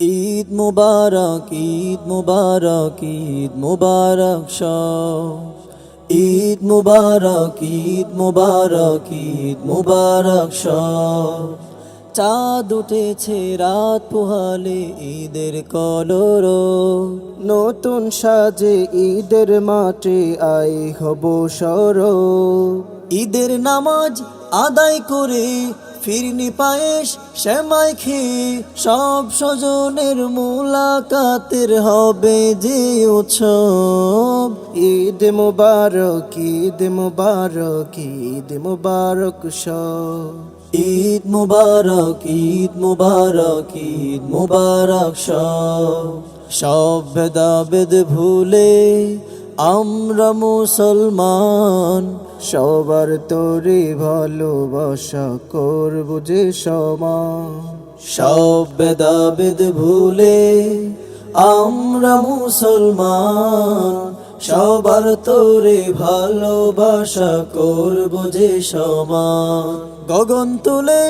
ঈদ মুবারক, ঈদ মুবারক, ঈদ মুবারক সব। ঈদ মুবারক, ঈদ মুবারক, ঈদ মুবারক সব। চাঁদ উঠেছে রাত পোহালে ঈদের কলরব, নতুন সাজে ঈদের মাঠে আই হব সরব। ঈদের নামাজ আদায় করে ফিরনি পায়েস সেমাই খেয়ে সব স্বজনের মুলাকাতের হবে যে উৎসব। ঈদ মুবারক, ঈদ মুবারক, ঈদ মুবারক সব। ঈদ মুবারক, ঈদ মুবারক, ঈদ মুবারক সব। সব ভেদাভেদ ভুলে আমরা মুসলমান, সবার তোরে ভালোবাসা করব যে সমান। সব ভেদাভেদ ভুলে আমরা মুসলমান, সবার তোরে ভালোবাসা করব যে সমান। গগন তুলে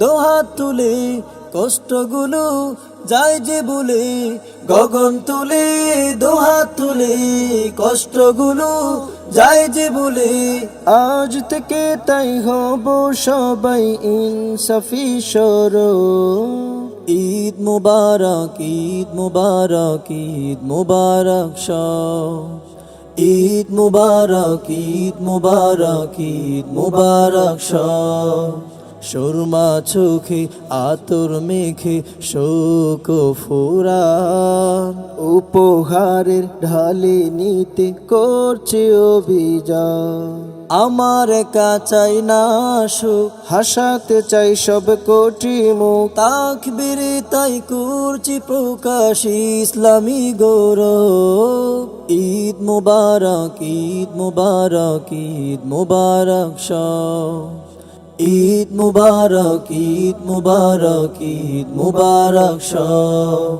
দোহাত তুলে কষ্টগুলো যায় যে বলে, গগন তুলে দোহাত তুলে কষ্টগুলো যায় যে বলে। আজ থেকে তাই হব সবাই ইনসাফি সরব। ঈদ মুবারক, ঈদ মুবারক, ঈদ মুবারক সব। ঈদ মুবারক, ঈদ মুবারক, ঈদ মুবারক সব। সুরমা চোখে আতর মেখে শোক ফুরান, উপহারের ঢালে নিতে করছে অভিযান। আমার একা চাই না সুখ, হাসাতে চাই সব কোটি মুখ। তাকবীরে তাই করছি প্রকাশ ইসলামী গৌরব। ঈদ মুবারক, ঈদ মুবারক, ঈদ মুবারক সব। ঈদ মুবারক, ঈদ মুবারক, ঈদ মুবারক সব।